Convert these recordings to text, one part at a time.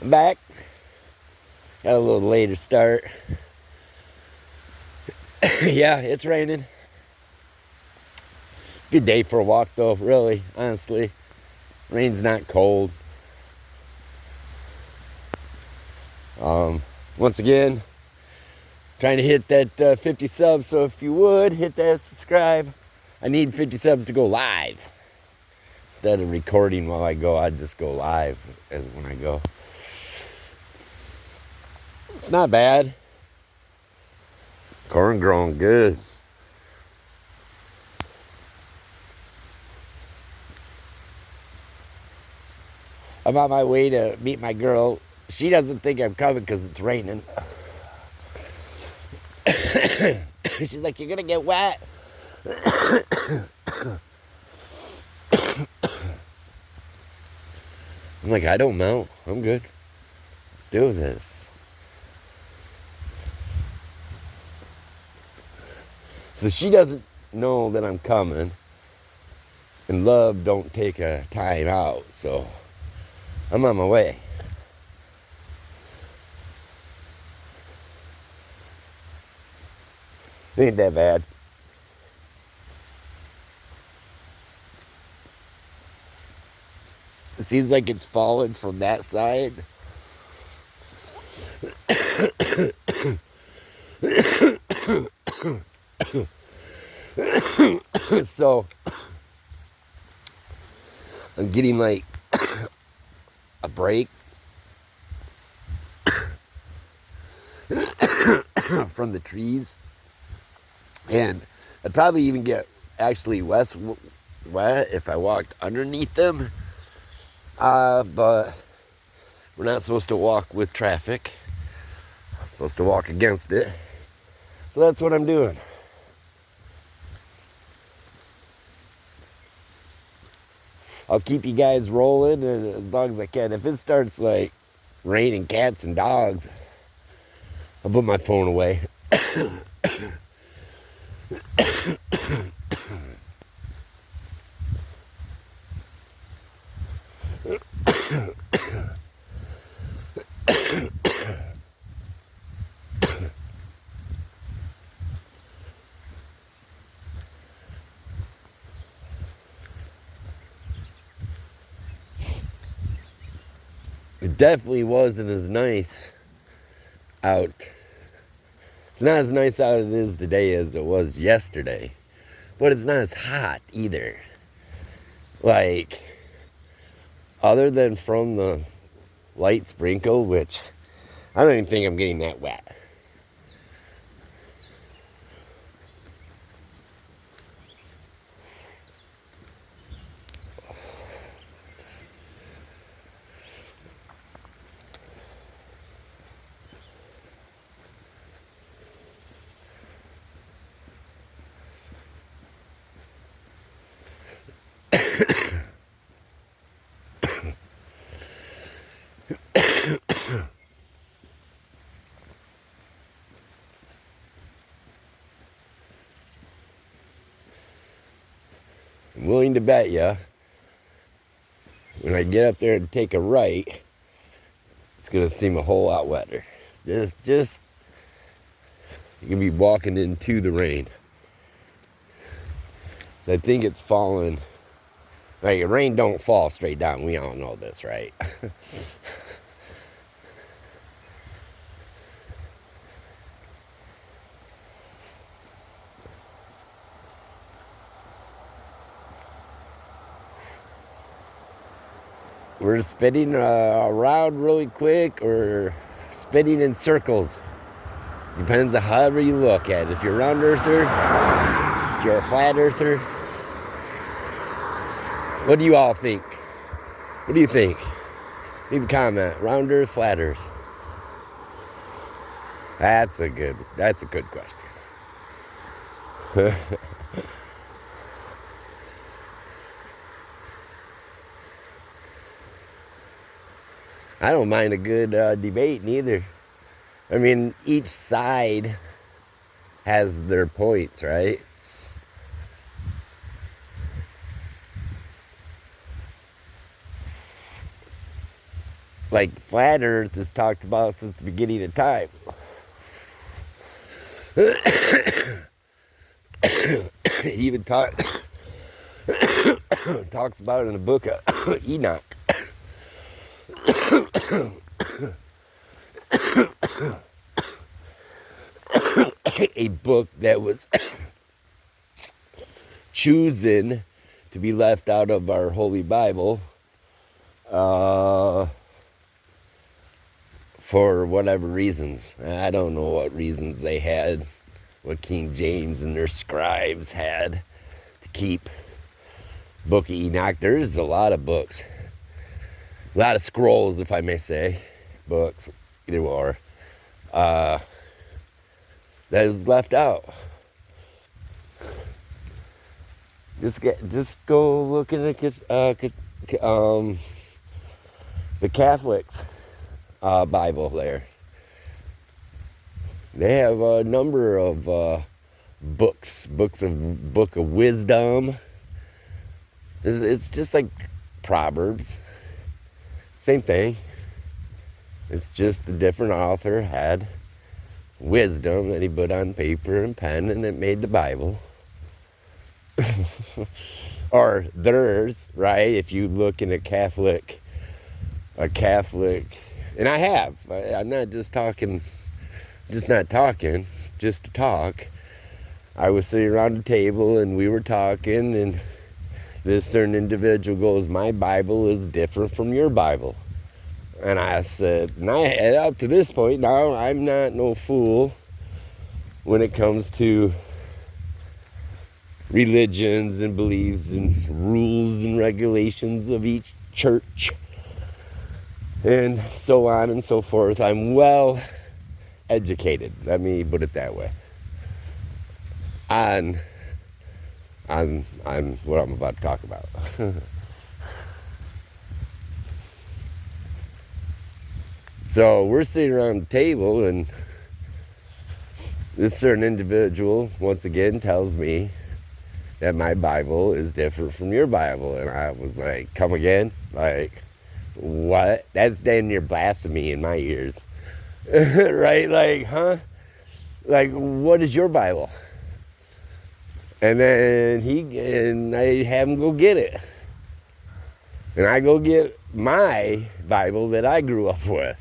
I'm back. Got a little later start. Yeah, it's raining. Good day for a walk though, really, honestly. Rain's not cold. Once again, trying to hit that 50 subs, so if you would, hit that subscribe. I need 50 subs to go live. Instead of recording while I go, I'd just go live as when I go. It's not bad. Corn growing good. I'm on my way to meet my girl. She doesn't think I'm coming because it's raining. She's like, you're going to get wet. I'm like, I don't know. I'm good. Let's do this. So she doesn't know that I'm coming. And love don't take a time out. So I'm on my way. It ain't that bad. It seems like it's fallen from that side. So I'm getting like a break from the trees. And I'd probably even get actually less wet if I walked underneath them. But we're not supposed to walk with traffic. We're supposed to walk against it. So that's what I'm doing. I'll keep you guys rolling as long as I can. If it starts like raining cats and dogs, I'll put my phone away. It definitely wasn't as nice out. It's not as nice out as it is today as it was yesterday. But it's not as hot either. Like, other than from the light sprinkle, which I don't even think I'm getting that wet. I'm willing to bet ya, when I get up there and take a right, it's going to seem a whole lot wetter. Just, you can be walking into the rain. So I think it's falling. Like, rain don't fall straight down. We all know this, right? We're spinning around really quick or spinning in circles. Depends on however you look at it. If you're a round earther, if you're a flat earther. What do you all think? What do you think? Leave a comment. Round earth, flat earth. That's a good question. I don't mind a good debate neither. I mean, each side has their points, right? like flat earth is talked about since the beginning of time. It even talks about it in the book of Enoch. A book that was chosen to be left out of our Holy Bible for whatever reasons. I don't know what reasons they had, what King James and their scribes had to keep Book of Enoch. There's a lot of books, a lot of scrolls, if I may say, books, either or, that is left out. Just go look in the Catholics' Bible there. They have a number of book of wisdom. It's just like Proverbs, same thing. It's just a different author had wisdom that he put on paper and pen, and it made the Bible. Or theirs, right? If you look in a Catholic, and I have. I'm not just talking, just to talk. I was sitting around the table and we were talking, and this certain individual goes, "My Bible is different from your Bible." And I said, up to this point, now I'm not no fool when it comes to religions and beliefs and rules and regulations of each church and so on and so forth. I'm well educated, let me put it that way, on what I'm about to talk about. So we're sitting around the table, and this certain individual once again tells me that my Bible is different from your Bible. And I was like, come again? Like, what? That's damn near blasphemy in my ears. Right? Like, huh? Like, what is your Bible? And then I have him go get it. And I go get my Bible that I grew up with.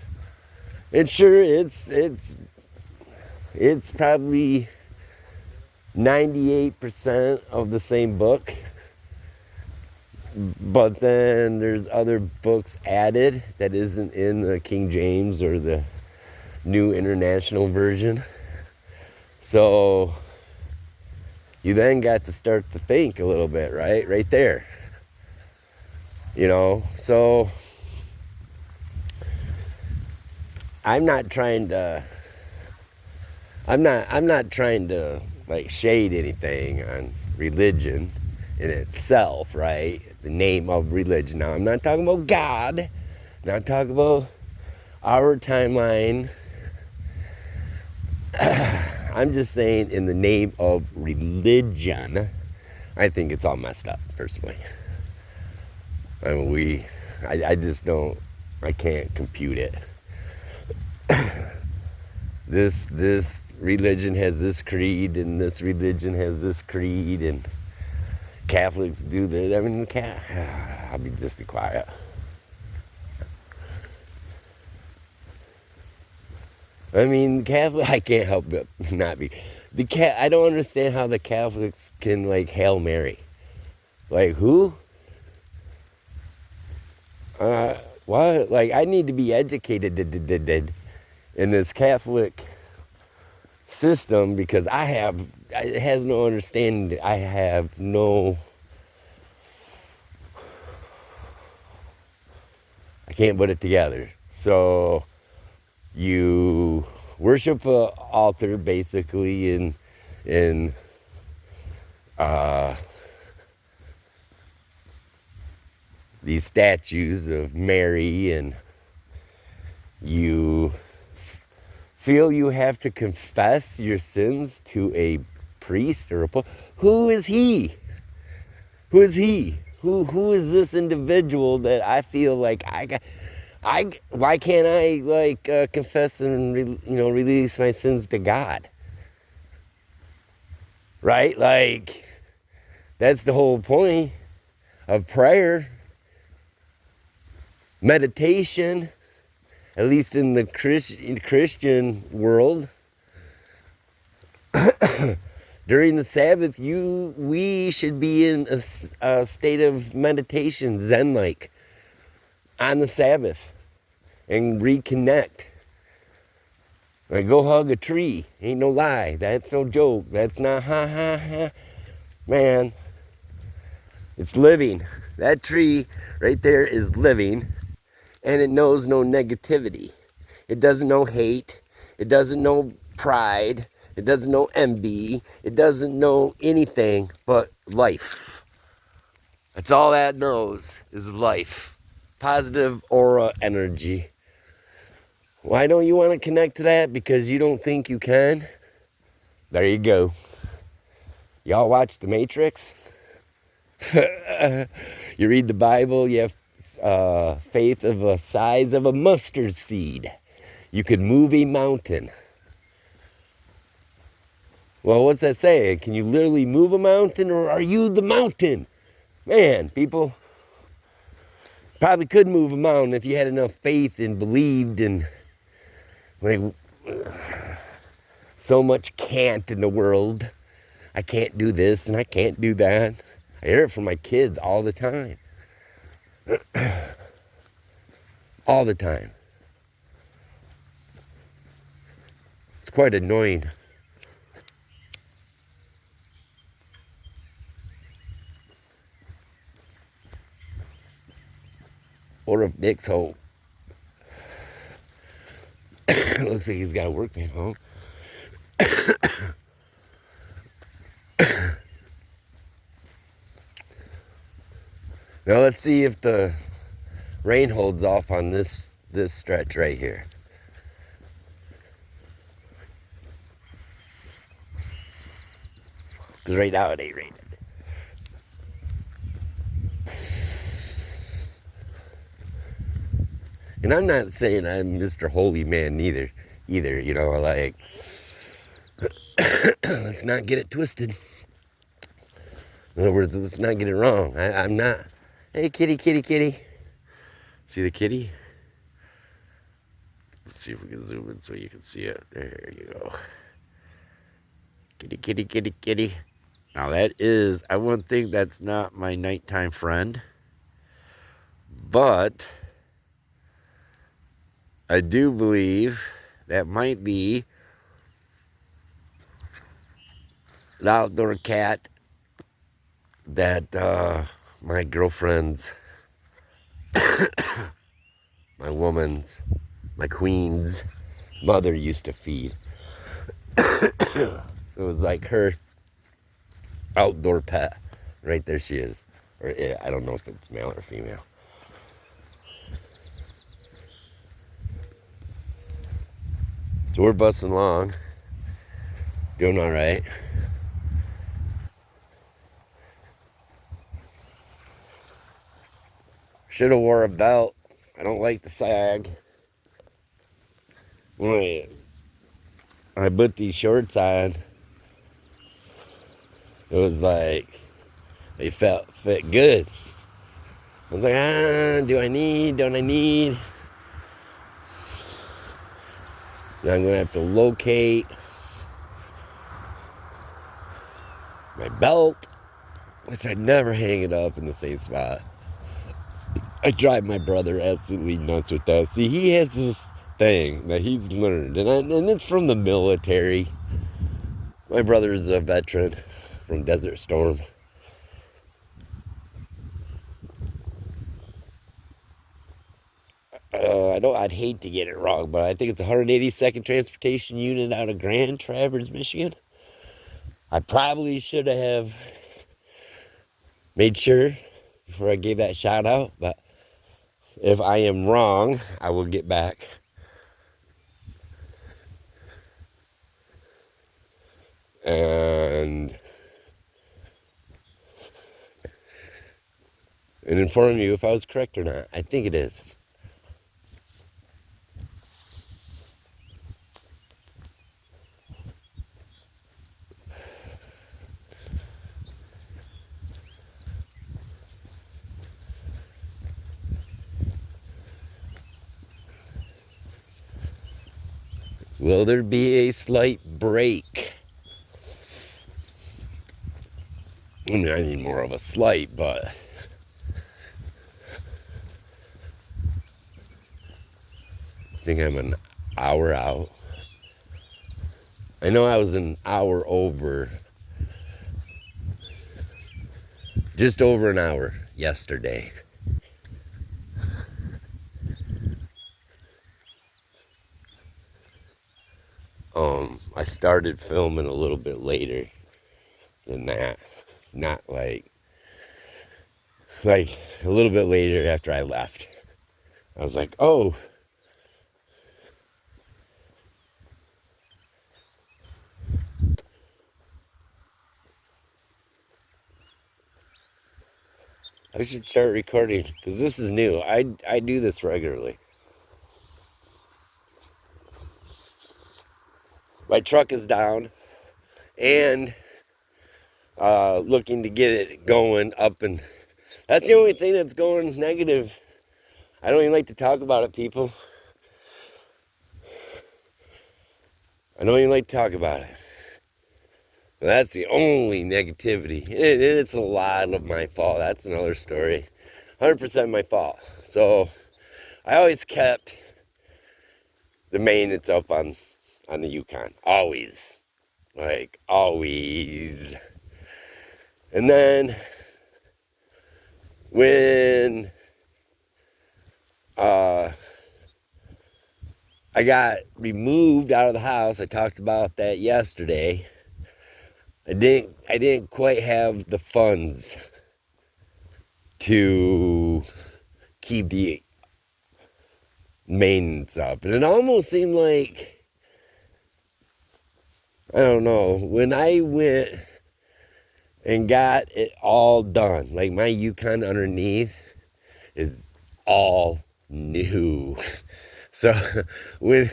And sure, it's probably 98% of the same book, but then there's other books added that isn't in the King James or the New International Version. So you then got to start to think a little bit, right there, so I'm not trying to like shade anything on religion in itself, right? The name of religion. Now, I'm not talking about God. I'm not talking about our timeline. I'm just saying, in the name of religion, I think it's all messed up, personally. I mean, I can't compute it. This religion has this creed, and this religion has this creed, and Catholics do this. I mean, just be quiet. I mean, Catholic, I can't help but not be. I don't understand how the Catholics can, like, Hail Mary. Like, who? What? Like, I need to be educated in this Catholic system, because it has no understanding. I can't put it together. So you worship an altar, basically, in these statues of Mary, and you feel you have to confess your sins to a priest or a pope. Who is he? Who is he? Who is this individual that I feel like Why can't I confess and release my sins to God? Right? Like, that's the whole point of prayer, meditation, at least in the Christian world. During the Sabbath, we should be in a state of meditation, Zen-like, on the Sabbath, and reconnect. Like, go hug a tree. Ain't no lie. That's no joke. That's not ha ha ha. Man, it's living. That tree right there is living, and it knows no negativity. It doesn't know hate. It doesn't know pride. It doesn't know envy. It doesn't know anything but life. That's all that knows is life. Positive aura energy. Why don't you want to connect to that? Because you don't think you can? There you go. Y'all watch The Matrix? You read the Bible, you have faith of the size of a mustard seed. You could move a mountain. Well, what's that saying? Can you literally move a mountain, or are you the mountain? Man, people probably could move a mountain if you had enough faith and believed in so much can't in the world. I can't do this and I can't do that. I hear it from my kids all the time. All the time. It's quite annoying. Or if Nick's home. Looks like he's got a work van home. Now let's see if the rain holds off on this stretch right here. Because right now it ain't raining. And I'm not saying I'm Mr. Holy Man either, like, let's not get it twisted. In other words, let's not get it wrong. I'm not, hey, kitty, kitty, kitty. See the kitty? Let's see if we can zoom in so you can see it. There you go. Kitty, kitty, kitty, kitty. Now that is, I wouldn't think that's not my nighttime friend. But I do believe that might be the outdoor cat that my girlfriend's, my woman's, my queen's mother used to feed. It was like her outdoor pet. Right there she is. Or I don't know if it's male or female. So we're busting along, doing all right. Should have wore a belt. I don't like the sag. When I put these shorts on, it was like they fit good. I was like, do I need? Don't I need? Now I'm gonna have to locate my belt, which I never hang it up in the same spot. I drive my brother absolutely nuts with that. See, he has this thing that he's learned, and it's from the military. My brother is a veteran from Desert Storm. I'd hate to get it wrong, but I think it's 182nd Transportation Unit out of Grand Traverse, Michigan. I probably should have made sure before I gave that shout out, but if I am wrong, I will get back. And inform you if I was correct or not. I think it is. Will there be a slight break? I mean, I need more of a slight, but I think I'm an hour out. I know I was an hour over, just over an hour yesterday. I started filming a little bit later than that. Not like a little bit later after I left. I was like, oh. I should start recording because this is new. I do this regularly. My truck is down and looking to get it going up, and that's the only thing that's going negative. I don't even like to talk about it, people. I don't even like to talk about it. But that's the only negativity. It's a lot of my fault. That's another story. 100% my fault. So I always kept the maintenance up on the Yukon. Always. Like, always. And then when I got removed out of the house, I talked about that yesterday. I didn't quite have the funds to keep the maintenance up. And it almost seemed like, I don't know, when I went and got it all done, like my Yukon underneath is all new. So when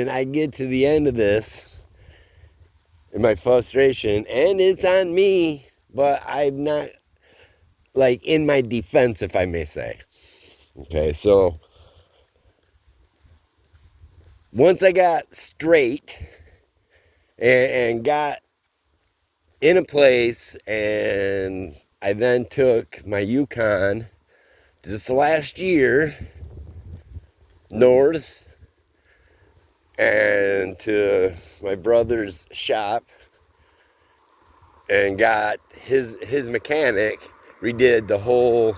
I get to the end of this, and my frustration, and it's on me, but I'm not, like, in my defense, if I may say. Okay, so once I got straight and got in a place, and I then took my Yukon just last year north and to my brother's shop and got his mechanic redid the whole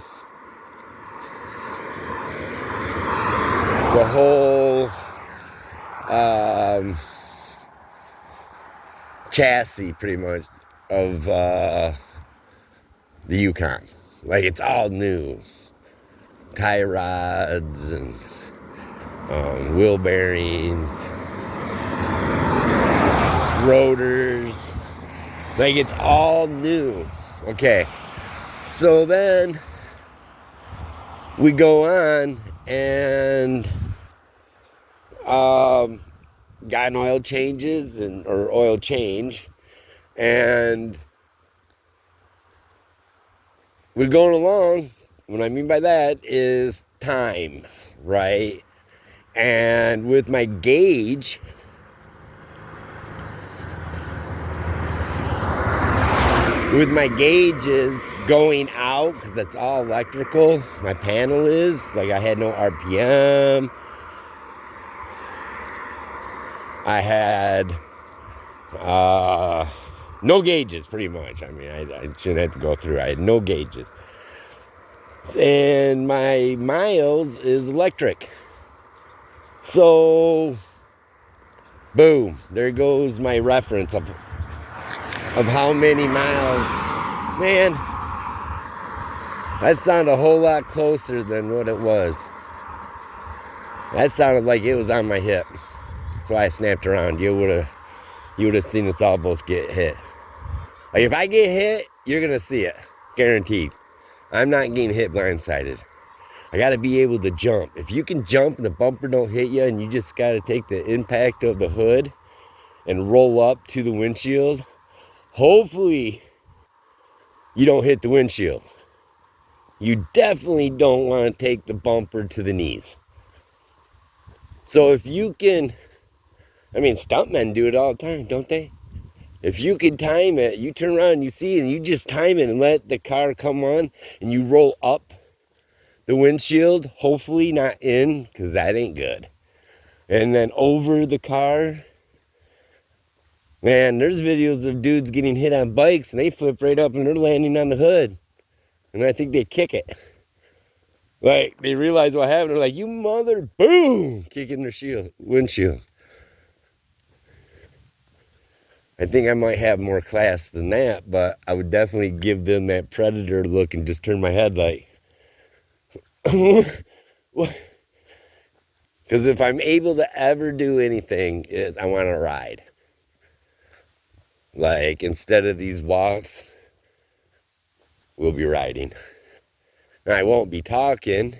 chassis pretty much of the Yukon. Like, it's all new. Tie rods and wheel bearings, rotors, like, it's all new. Okay, so then we go on and got an oil changes or oil change, and we're going along. What I mean by that is time, right? And with my gauge, with my gauges going out, because that's all electrical, my panel is, like, I had no RPM. I had no gauges, pretty much. I mean, I shouldn't have to go through. I had no gauges. And my miles is electric. So, boom, there goes my reference of how many miles. Man, that sounded a whole lot closer than what it was. That sounded like it was on my hip. So I snapped around. You would have seen us all both get hit. Like, if I get hit, you're gonna see it, guaranteed. I'm not getting hit blindsided. I gotta be able to jump. If you can jump and the bumper don't hit you, and you just gotta take the impact of the hood and roll up to the windshield, hopefully you don't hit the windshield. You definitely don't want to take the bumper to the knees. So if you can, stuntmen do it all the time, don't they? If you can time it, you turn around and you see it and you just time it and let the car come on and you roll up the windshield, hopefully not in, because that ain't good. And then over the car. Man, there's videos of dudes getting hit on bikes and they flip right up and they're landing on the hood. And I think they kick it. Like, they realize what happened. They're like, you mother, boom, kicking their windshield. I think I might have more class than that, but I would definitely give them that predator look and just turn my head like, what? Because if I'm able to ever do anything, I want to ride. Like, instead of these walks, we'll be riding. And I won't be talking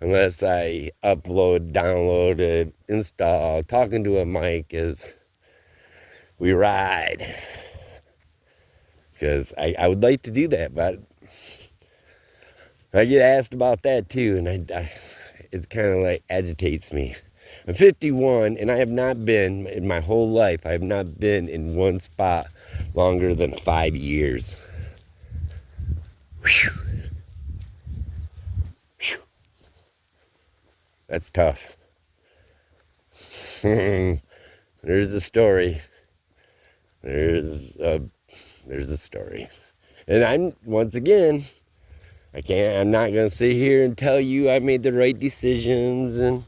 unless I upload, download, install. Talking to a mic is we ride. Because I would like to do that, but I get asked about that too, and it kind of like agitates me. I'm 51, and I have not been, in my whole life, I have not been in one spot longer than 5 years. Whew. Whew. That's tough. There's a story. There's a story. And I'm not going to sit here and tell you I made the right decisions and,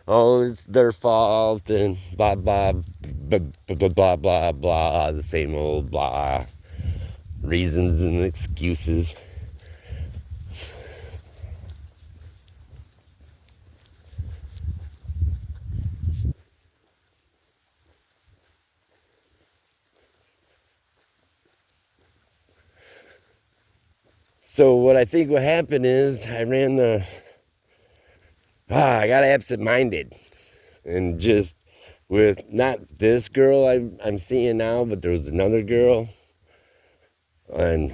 oh, it's their fault and blah, blah, blah, blah, blah, blah, blah, the same old blah, reasons and excuses. So what I think what happened is I got absent-minded and just with not this girl I'm seeing now, but there was another girl, and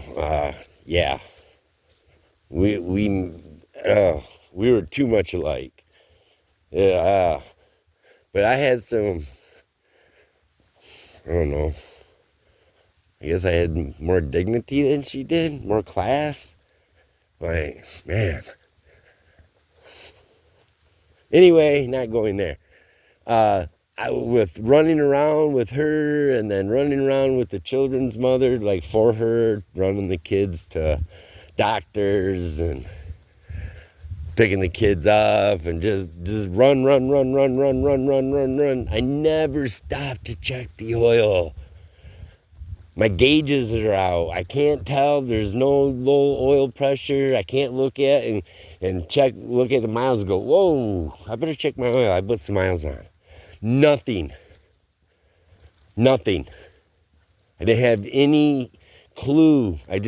yeah, we were too much alike. Yeah, but I had some, I don't know. I guess I had more dignity than she did, more class. Like, man. Anyway, not going there. With running around with her and then running around with the children's mother, like for her, running the kids to doctors and picking the kids up and just run. I never stopped to check the oil. My gauges are out. I can't tell. There's no low oil pressure. I can't look at look at the miles and go, whoa, I better check my oil. I put some miles on. Nothing. I didn't have any clue. I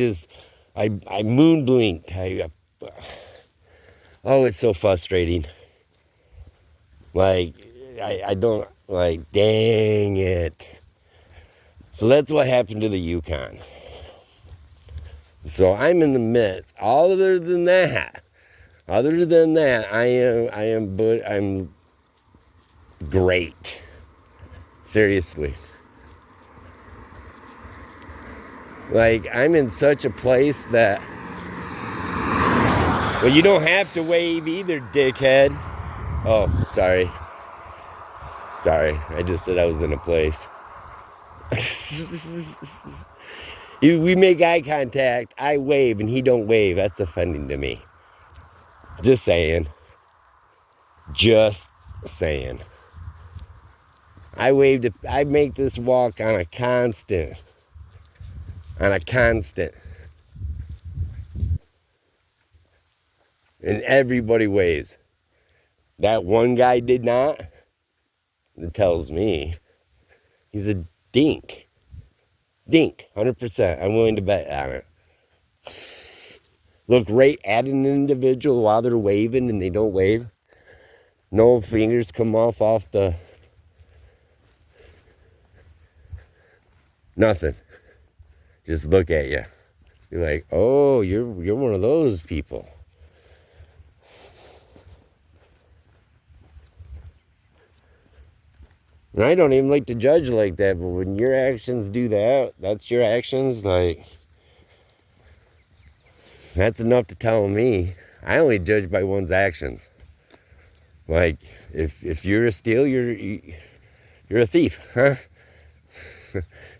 moon blinked. Oh, it's so frustrating. Like, I don't, like, dang it. So that's what happened to the Yukon. So I'm in the midst. Other than that, I'm great. Seriously. Like, I'm in such a place that, well, you don't have to wave either, dickhead. Oh, sorry. I just said I was in a place. We make eye contact, I wave, and he don't wave. That's offending to me. Just saying. I make this walk on a constant. And everybody waves. That one guy did not. It tells me he's a dink. 100%. I'm willing to bet on it. Look right at an individual while they're waving and they don't wave. No fingers come off the... Nothing. Just look at you. You're like, oh, you're one of those people. And I don't even like to judge like that, but when your actions do that, that's your actions, like, that's enough to tell me. I only judge by one's actions. Like, if you're a steal, you're a thief, huh?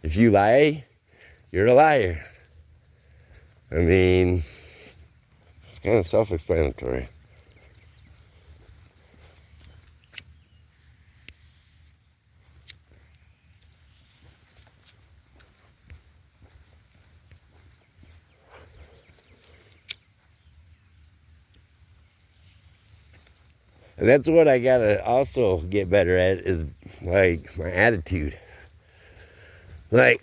If you lie, you're a liar. I mean, it's kind of self-explanatory. And that's what I gotta also get better at, is like my attitude. Like,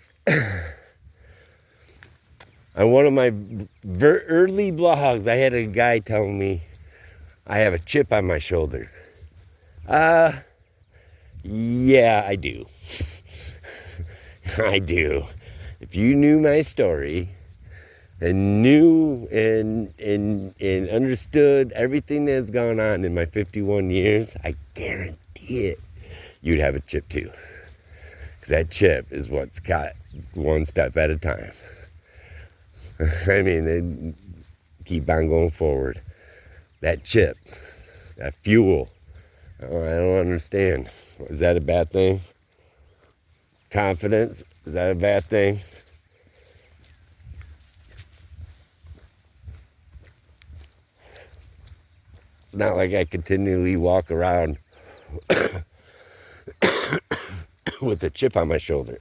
on one of my early blogs, I had a guy tell me I have a chip on my shoulder. Yeah, I do. I do. If you knew my story and knew and understood everything that's gone on in my 51 years, I guarantee it, you'd have a chip too. Because that chip is what's got one step at a time. I mean, they keep on going forward. That chip, that fuel, I don't understand. Is that a bad thing? Confidence, is that a bad thing? It's not like I continually walk around with a chip on my shoulder.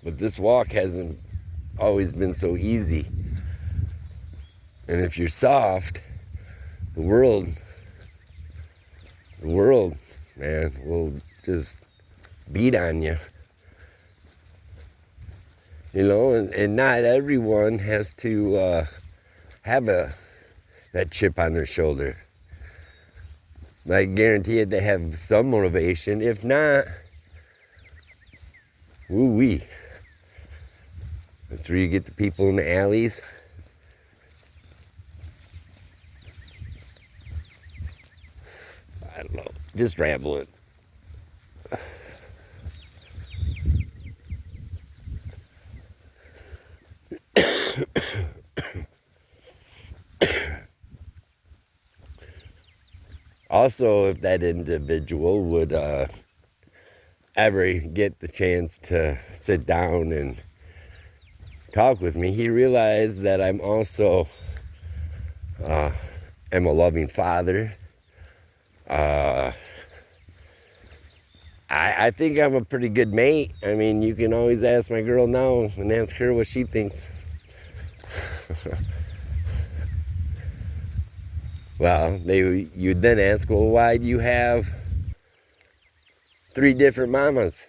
But this walk hasn't always been so easy. And if you're soft, the world, man, will just beat on you. You know, and not everyone has to have that chip on their shoulder. I guarantee it, they have some motivation. If not, woo-wee. That's where you get the people in the alleys. I don't know, just rambling. Also, if that individual would ever get the chance to sit down and talk with me, he realized that I'm also am a loving father. I think I'm a pretty good mate. I mean, you can always ask my girl now and ask her what she thinks. Well, you'd then ask, well, why do you have 3 different mamas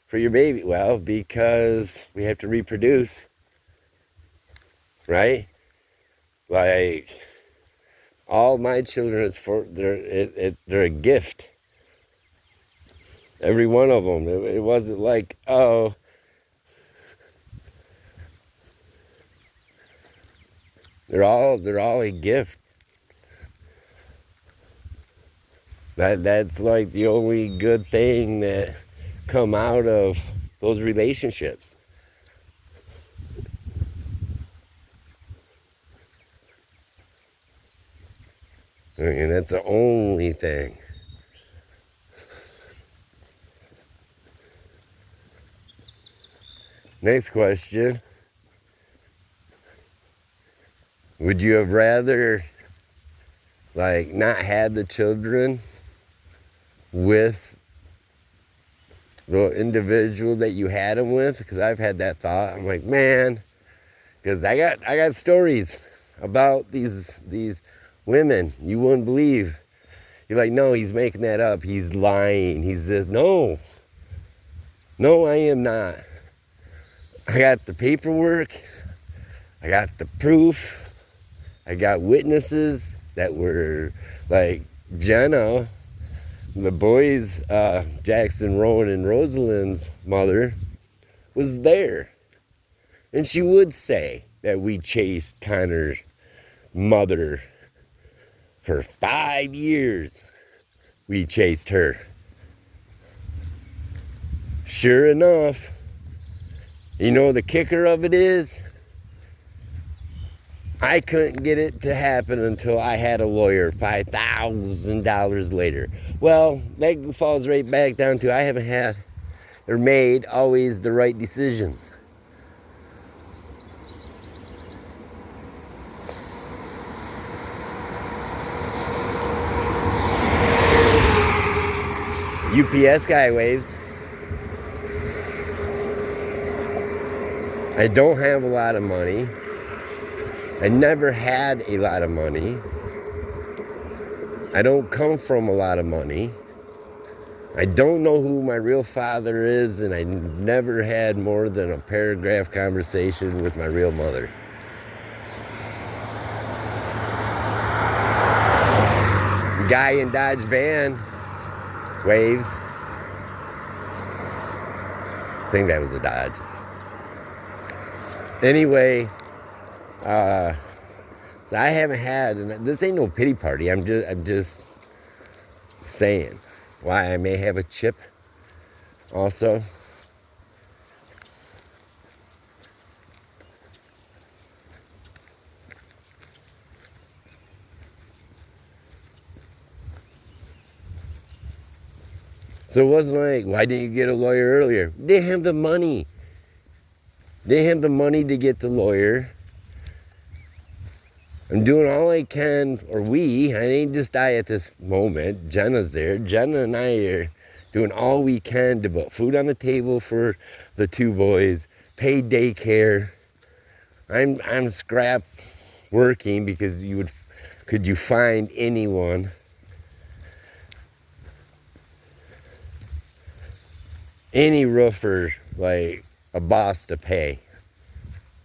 for your baby? Well, because we have to reproduce, right? Like, all my children they're a gift. Every one of them. It wasn't like, oh, they're all a gift. That's like the only good thing that come out of those relationships. And that's the only thing. Next question. Would you have rather, like, not had the children with the individual that you had them with? Because I've had that thought. I'm like, man, because I got stories about these women you wouldn't believe. You're like, no, he's making that up. He's lying. He's this. No, I am not. I got the paperwork. I got the proof. I got witnesses that were like Jenna, the boys, Jackson, Rowan, and Rosalind's mother was there. And she would say that we chased Connor's mother for 5 years. We chased her. Sure enough, you know the kicker of it is, I couldn't get it to happen until I had a lawyer $5,000 later. Well, that falls right back down to I haven't had or made always the right decisions. UPS guy waves. I don't have a lot of money. I never had a lot of money. I don't come from a lot of money. I don't know who my real father is, and I never had more than a paragraph conversation with my real mother. Guy in Dodge van waves. I think that was a Dodge. Anyway, so I haven't had, and this ain't no pity party. I'm just saying why I may have a chip also. So it wasn't like, why didn't you get a lawyer earlier? They didn't have the money. They didn't have the money to get the lawyer. I'm doing all I can, or I ain't just I at this moment. Jenna's there. Jenna and I are doing all we can to put food on the table for the two boys, pay daycare. I'm scrap working because could you find anyone any roofer like a boss to pay?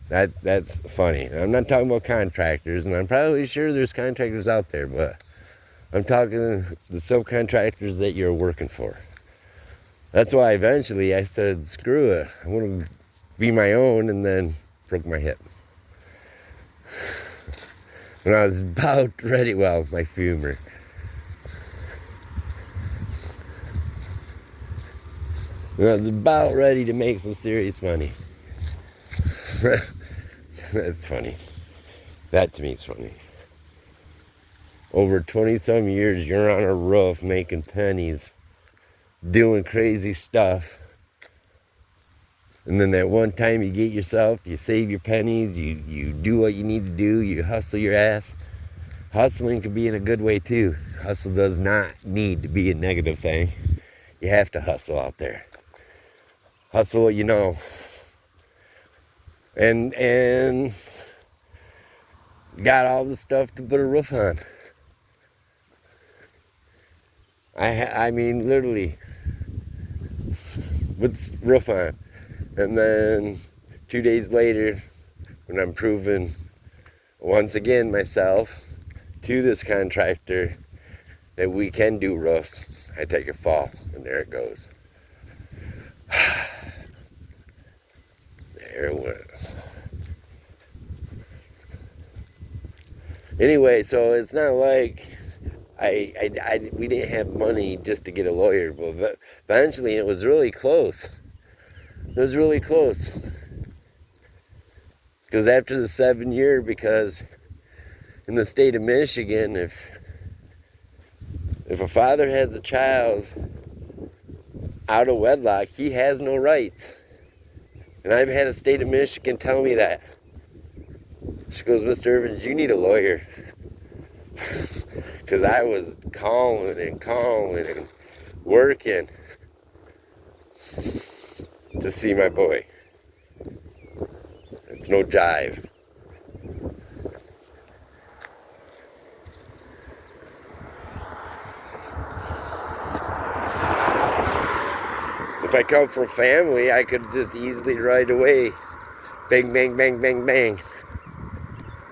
That's funny. I'm not talking about contractors, and I'm probably sure there's contractors out there, but I'm talking the subcontractors that you're working for. That's why eventually I said, screw it. I want to be my own, and then broke my hip. When I was about ready, my femur. When I was about ready to make some serious money. That's funny. That to me is funny. Over 20-some years, you're on a roof making pennies, doing crazy stuff. And then that one time you get yourself, you save your pennies, you do what you need to do, you hustle your ass. Hustling can be in a good way too. Hustle does not need to be a negative thing. You have to hustle out there. Hustle what you know. And got all the stuff to put a roof on. I mean, literally, with the roof on. And then 2 days later, when I'm proving once again myself to this contractor that we can do roofs, I take a fall, and there it goes. There it went. Anyway, so it's not like we didn't have money just to get a lawyer, but eventually it was really close. It was really close. Because after the 7 year, because in the state of Michigan, if a father has a child out of wedlock, he has no rights. And I've had a state of Michigan tell me that. She goes, Mr. Evans, you need a lawyer. Because I was calling and working to see my boy. It's no jive. If I come from family, I could just easily right away. Bang, bang, bang, bang, bang.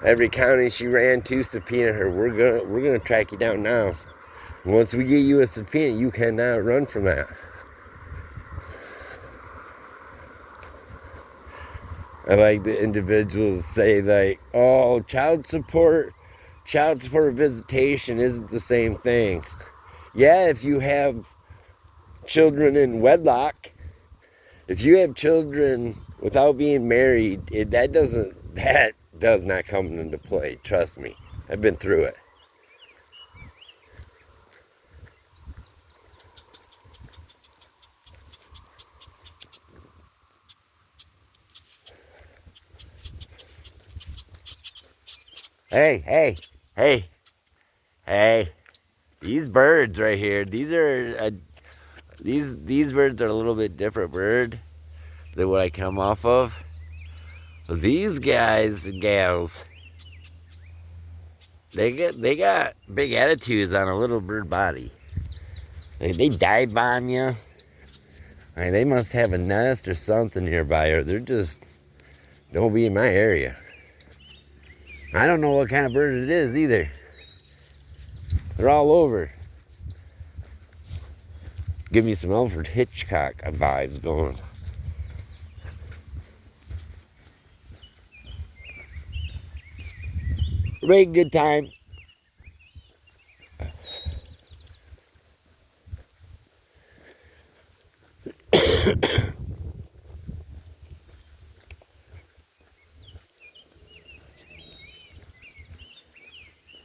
Every county she ran to subpoena her. We're gonna track you down now. Once we get you a subpoena, you cannot run from that. I like the individuals say like, oh, child support visitation isn't the same thing. Yeah, if you have children in wedlock, if you have children without being married, that does not come into play. Trust me, I've been through it. Hey, these birds right here, these birds are a little bit different bird than what I come off of. These guys and gals, they got big attitudes on a little bird body. They dive bomb you. I mean, they must have a nest or something nearby, or they're just don't be in my area. I don't know what kind of bird it is either. They're all over. Give me some Alfred Hitchcock vibes going. We're making good time.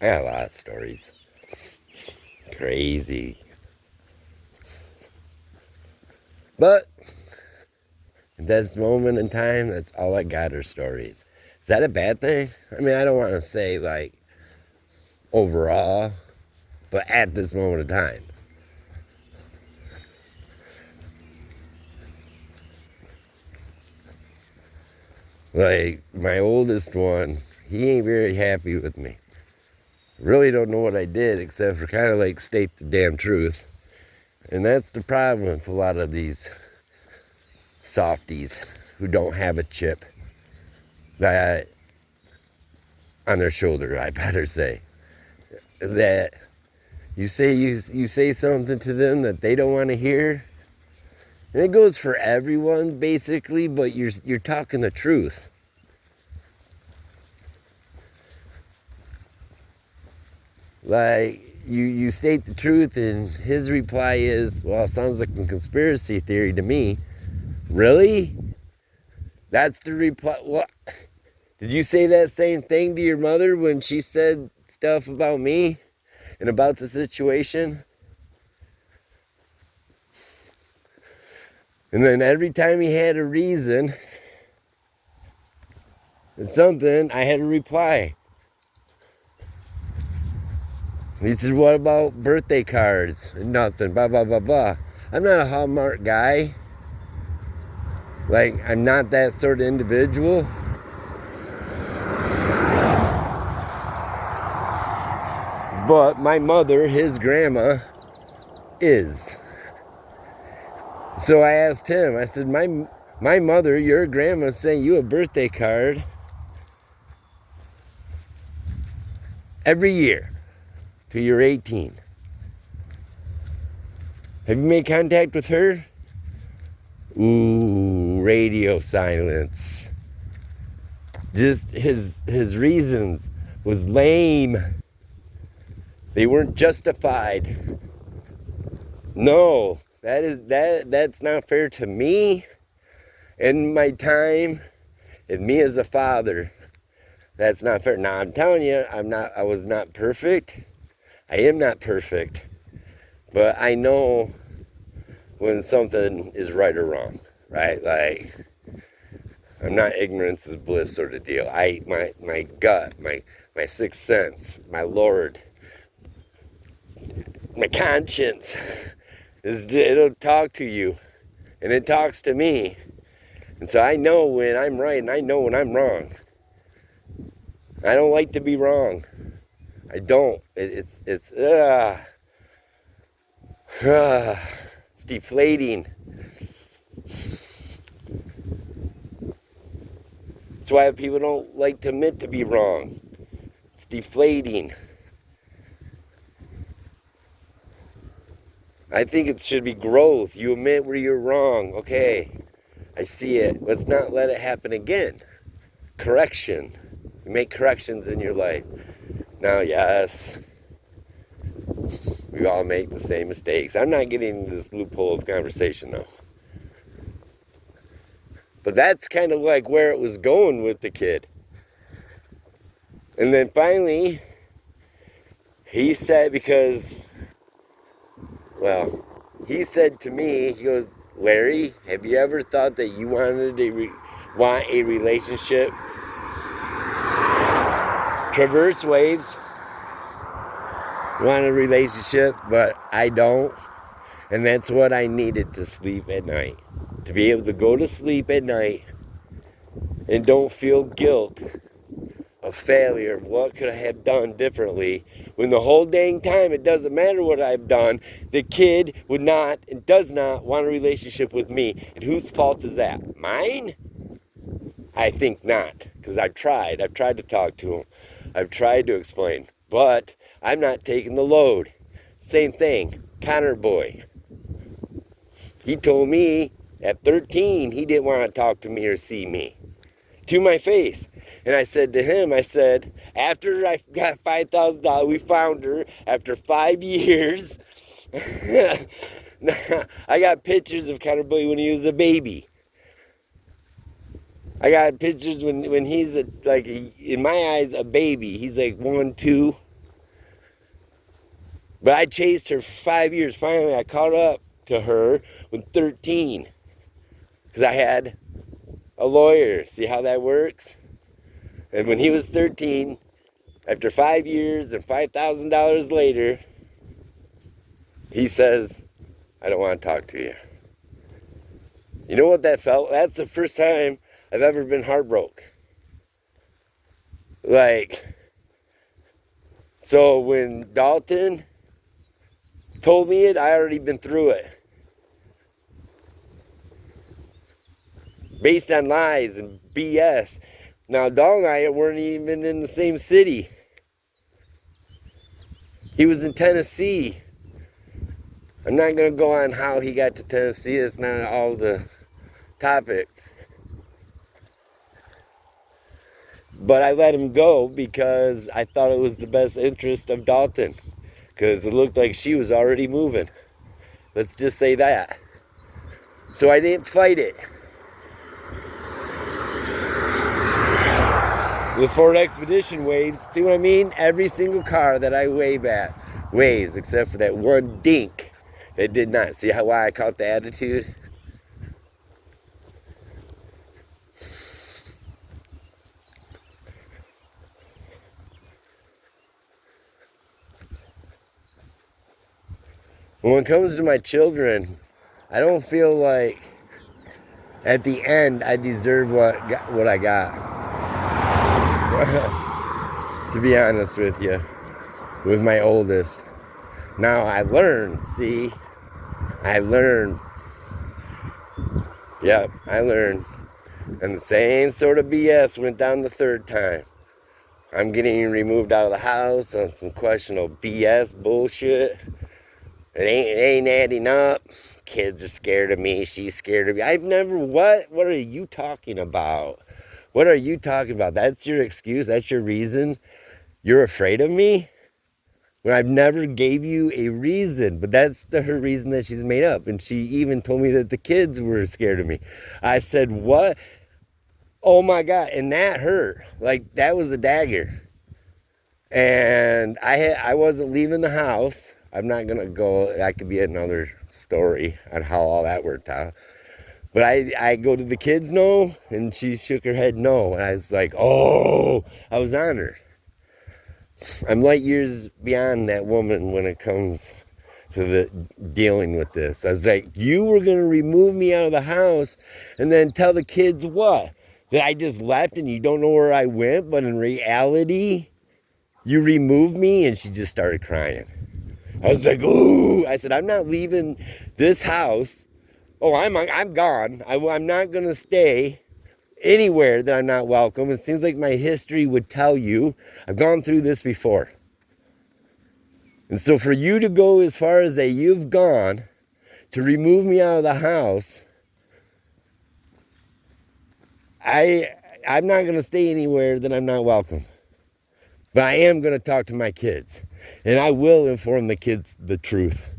I got a lot of stories. Crazy. But at this moment in time, that's all I got are stories. Is that a bad thing? I mean, I don't want to say like overall, but at this moment in time. Like my oldest one, he ain't very happy with me. Really don't know what I did except for kind of like state the damn truth. And that's the problem with a lot of these softies who don't have a chip that on their shoulder, I better say. That you say something to them that they don't want to hear. And it goes for everyone basically, but you're talking the truth. Like you state the truth and his reply is, well, it sounds like a conspiracy theory to me. Really? That's the reply. What? Did you say that same thing to your mother when she said stuff about me and about the situation? And then every time he had a reason or something, I had a reply. He said, what about birthday cards? Nothing, blah, blah, blah, blah. I'm not a Hallmark guy. Like, I'm not that sort of individual. But my mother, his grandma, is. So I asked him, I said, my mother, your grandma, sent you a birthday card every year till you're 18. Have you made contact with her? Ooh, radio silence. Just his reasons was lame. They weren't justified. No, that's not fair to me and my time and me as a father. That's not fair. Now I'm telling you, I was not perfect. I am not perfect. But I know when something is right or wrong, right? Like, I'm not ignorance is bliss sort of deal. My gut, my sixth sense, my Lord, my conscience, it'll talk to you, and it talks to me. And so I know when I'm right, and I know when I'm wrong. I don't like to be wrong. I don't. It's deflating. That's why people don't like to admit to be wrong. It's deflating. I think it should be growth. You admit where you're wrong. Okay, I see it. Let's not let it happen again. Correction. You make corrections in your life. Now, yes, we all make the same mistakes. I'm not getting into this loophole of conversation, though. But that's kind of like where it was going with the kid. And then finally, he said, he said to me, he goes, Larry, have you ever thought that you wanted to want a relationship? Traverse waves. Want a relationship, but I don't. And that's what I needed to sleep at night. To be able to go to sleep at night and don't feel guilt of failure of what could I have done differently, when the whole dang time it doesn't matter what I've done, the kid would not and does not want a relationship with me. And whose fault is that? Mine? I think not, because I've tried to talk to him, I've tried to explain, but I'm not taking the load. Same thing, Connor boy, he told me at 13 he didn't want to talk to me or see me to my face. And I said to him, after I got $5,000, we found her after 5 years. I got pictures of Connor Boy when he was a baby. I got pictures when he's in my eyes, a baby. He's like 1, 2. But I chased her for 5 years. Finally, I caught up to her when 13. Because I had a lawyer. See how that works? And when he was 13, after 5 years and $5,000 later, he says, I don't want to talk to you. You know what that felt? That's the first time I've ever been heartbroken. So when Dalton told me it, I already been through it. Based on lies and BS. Now, Dalton and I weren't even in the same city. He was in Tennessee. I'm not going to go on how he got to Tennessee. It's not all the topic. But I let him go because I thought it was the best interest of Dalton. Because it looked like she was already moving. Let's just say that. So I didn't fight it. The Ford Expedition waves, see what I mean? Every single car that I wave at waves, except for that one dink that did not. See why I caught the attitude? When it comes to my children, I don't feel like at the end I deserve what I got. To be honest with you, with my oldest. Now I learned, Yep, I learned. And the same sort of BS went down the third time. I'm getting removed out of the house on some questionable BS bullshit. It ain't adding up. Kids are scared of me. She's scared of me. What are you talking about? What are you talking about? That's your excuse? That's your reason? You're afraid of me? When I've never gave you a reason. But that's her reason that she's made up. And she even told me that the kids were scared of me. I said, what? Oh my God. And that hurt. Like, that was a dagger. And I wasn't leaving the house. I'm not going to go. That could be another story on how all that worked out. But I go to the kids, no, and she shook her head, no. And I was like, oh, I was on her. I'm light years beyond that woman when it comes to the dealing with this. I was like, you were going to remove me out of the house and then tell the kids what? That I just left and you don't know where I went, but in reality, you removed me? And she just started crying. I was like, ooh. I said, I'm not leaving this house. Oh, I'm gone. I'm not going to stay anywhere that I'm not welcome. It seems like my history would tell you. I've gone through this before. And so for you to go as far as that you've gone to remove me out of the house, I'm not going to stay anywhere that I'm not welcome. But I am going to talk to my kids. And I will inform the kids the truth.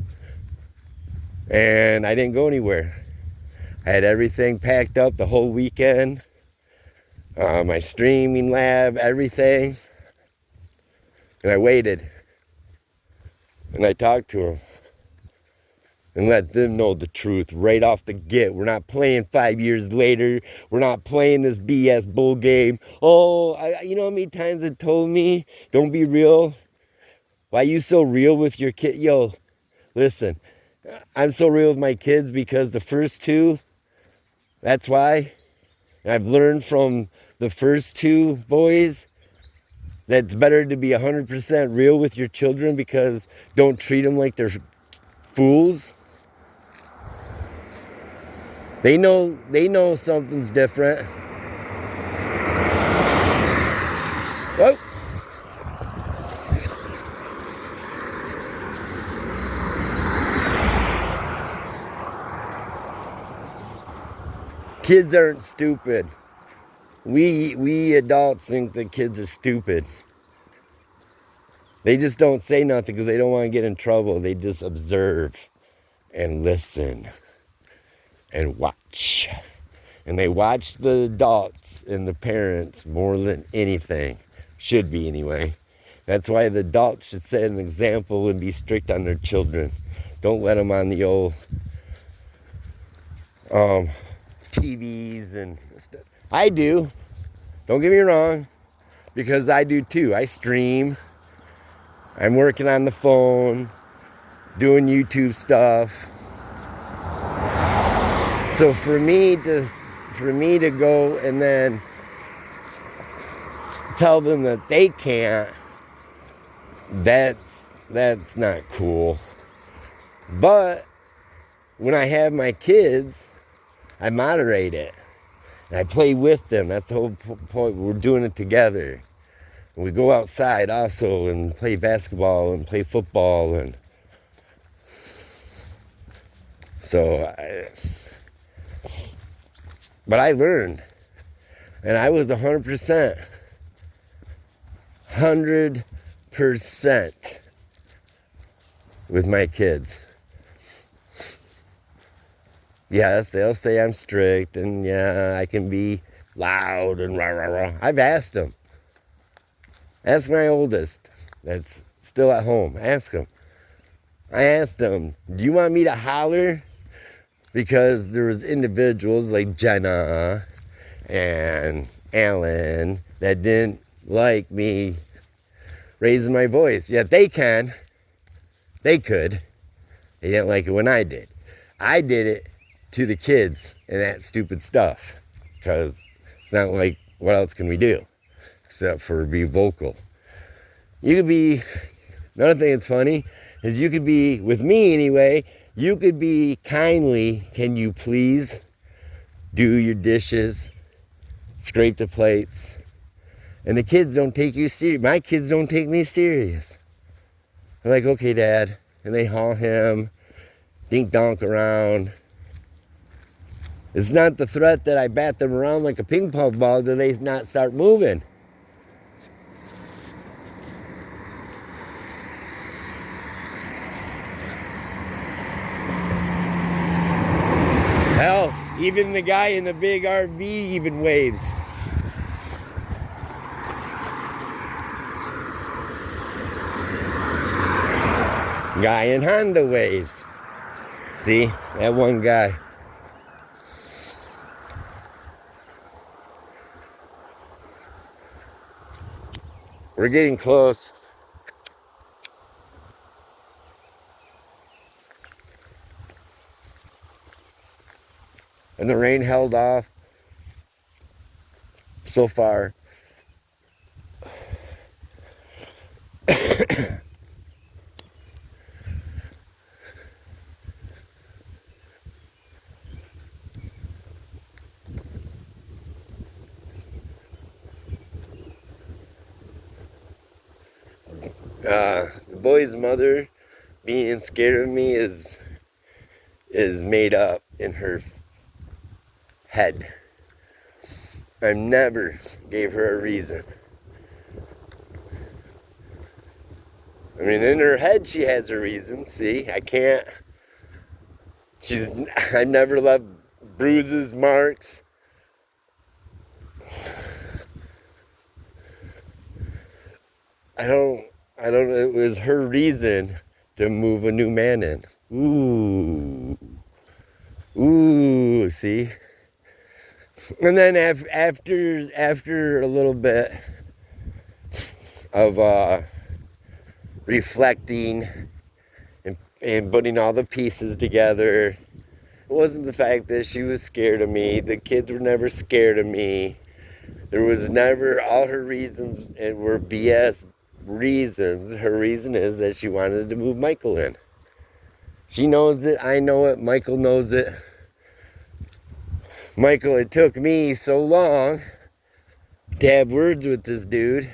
And I didn't go anywhere. I had everything packed up the whole weekend. My streaming lab, everything. And I waited. And I talked to them. And let them know the truth right off the get. We're not playing 5 years later. We're not playing this BS bull game. Oh, you know how many times it told me, don't be real? Why you so real with your kid? Yo, listen, I'm so real with my kids because the first two, that's why. And I've learned from the first two boys that it's better to be 100% real with your children because don't treat them like they're fools. They know something's different. Oh. Kids aren't stupid. We adults think that kids are stupid. They just don't say nothing because they don't want to get in trouble. They just observe and listen and watch. And they watch the adults and the parents more than anything. Should be anyway. That's why the adults should set an example and be strict on their children. Don't let them on the old TVs and stuff. I do. Don't get me wrong. Because I do too. I stream. I'm working on the phone. Doing YouTube stuff. So for me to go and then tell them that they can't, that's not cool. But when I have my kids, I moderate it. And I play with them. That's the whole point. We're doing it together. And we go outside also and play basketball and play football. And so but I learned. And I was 100%. 100% with my kids. Yes, they'll say I'm strict and yeah, I can be loud and rah, rah, rah. I've asked them. Ask my oldest that's still at home. Ask him. I asked them, do you want me to holler? Because there was individuals like Jenna and Alan that didn't like me raising my voice. Yet they can. They could. They didn't like it when I did. I did it to the kids and that stupid stuff. Because it's not like, what else can we do? Except for be vocal. You could be, another thing that's funny is you could be, with me anyway, you could be kindly, can you please do your dishes, scrape the plates, and the kids don't take you serious. My kids don't take me serious. They're like, okay, Dad, and they haul him, dink donk around. It's not the threat that I bat them around like a ping pong ball till they not start moving. Hell, even the guy in the big RV even waves. Guy in Honda waves. See, that one guy. We're getting close. And the rain held off so far. The boy's mother being scared of me is made up in her head. I never gave her a reason. I mean, in her head, she has her reasons. See, I never left bruises, marks. I don't, it was her reason to move a new man in. Ooh, see? And then after a little bit of reflecting and putting all the pieces together, it wasn't the fact that she was scared of me. The kids were never scared of me. There was never, all her reasons were BS reasons. Her reason is that she wanted to move Michael in. She knows it. I know it. Michael knows it. Michael, it took me so long to have words with this dude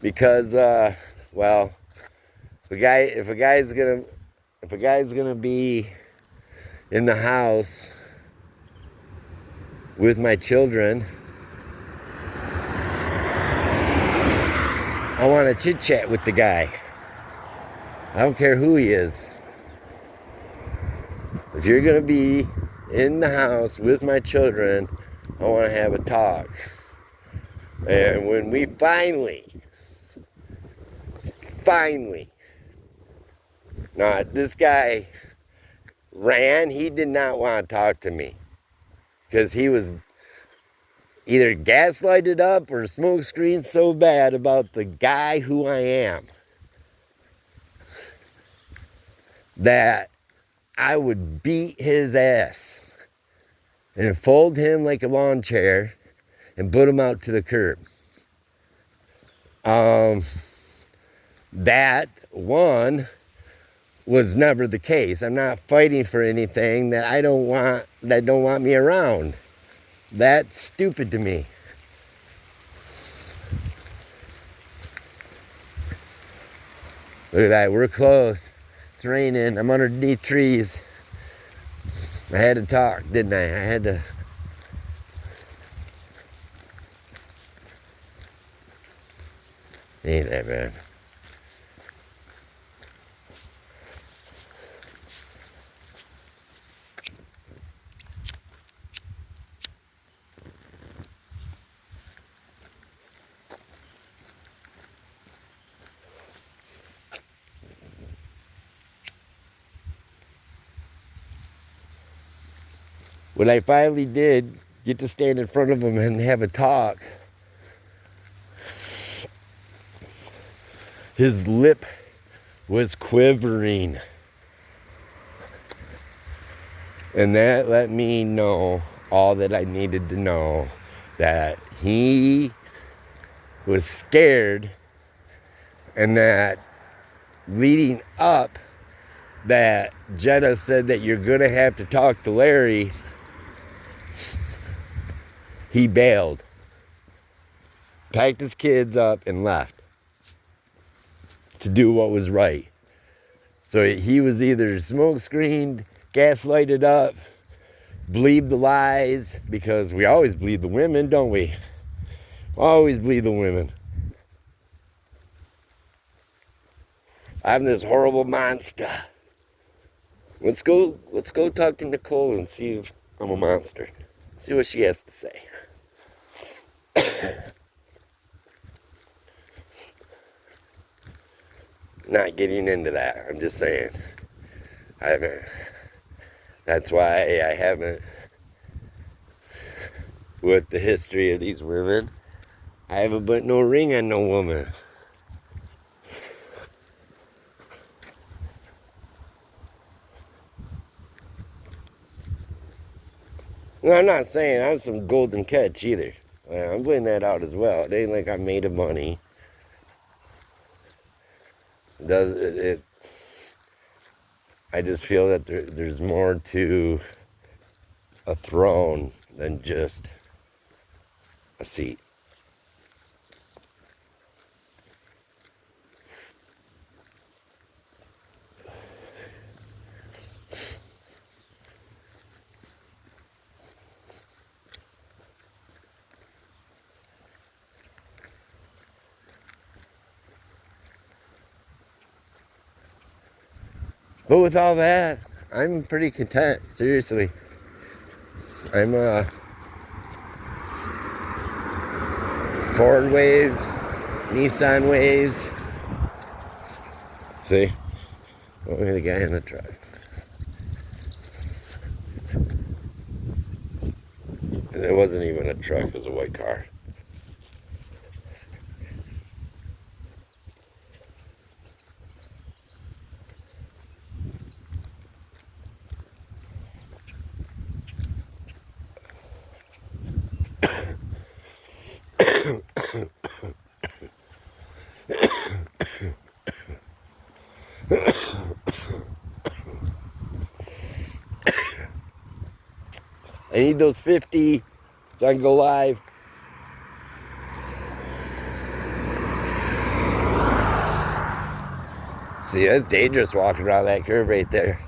because, well, if a guy's gonna be in the house with my children, I want to chit chat with the guy. I don't care who he is. If you're gonna be in the house with my children, I want to have a talk. And when we finally, now this guy ran, he did not want to talk to me because he was either gaslighted up or smokescreened so bad about the guy who I am that I would beat his ass and fold him like a lawn chair and put him out to the curb. That one was never the case. I'm not fighting for anything that don't want me around. That's stupid to me. Look at that, we're close. It's raining, I'm underneath trees. I had to talk, didn't I? I had to. Ain't that bad. When I finally did get to stand in front of him and have a talk, his lip was quivering. And that let me know all that I needed to know, that he was scared, and that leading up, that Jenna said that you're going to have to talk to Larry, he bailed, packed his kids up, and left to do what was right. So he was either smokescreened, gaslighted up, believed the lies, because we always believe the women, don't we? Always believe the women. I'm this horrible monster. Let's go talk to Nicole and see if I'm a monster. See what she has to say. Not getting into that. I'm just saying. That's why I haven't, with the history of these women, I haven't put no ring on no woman. No, I'm not saying I'm some golden catch either. I'm putting that out as well. It ain't like I made of money. I just feel that there's more to a throne than just a seat. But with all that, I'm pretty content, seriously. I'm Ford waves, Nissan waves. See? Only the guy in the truck. And it wasn't even a truck, it was a white car. I need those 50 so I can go live. See, that's dangerous walking around that curve right there.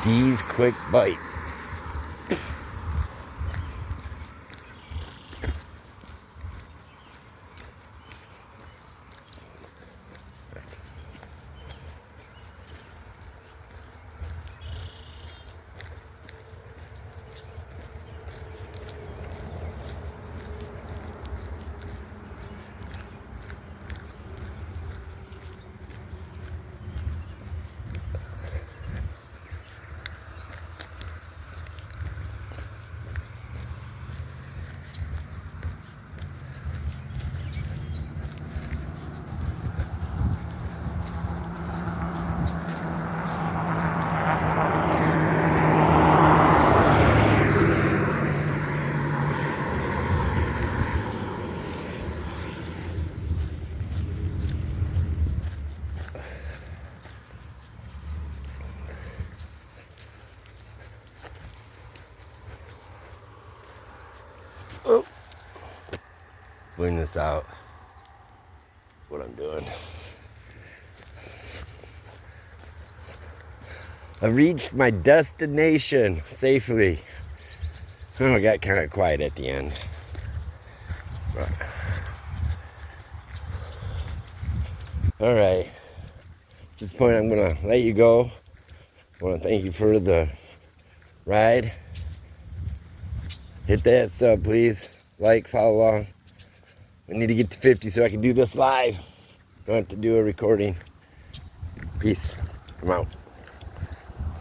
These quick bites. Oh. Swing this out. What I'm doing. I reached my destination safely. Oh, I got kind of quiet at the end. But. All right. At this point, I'm going to let you go. I want to thank you for the ride. Hit that sub, please. Like, follow along. I need to get to 50 so I can do this live. Don't have to do a recording. Peace. I'm out.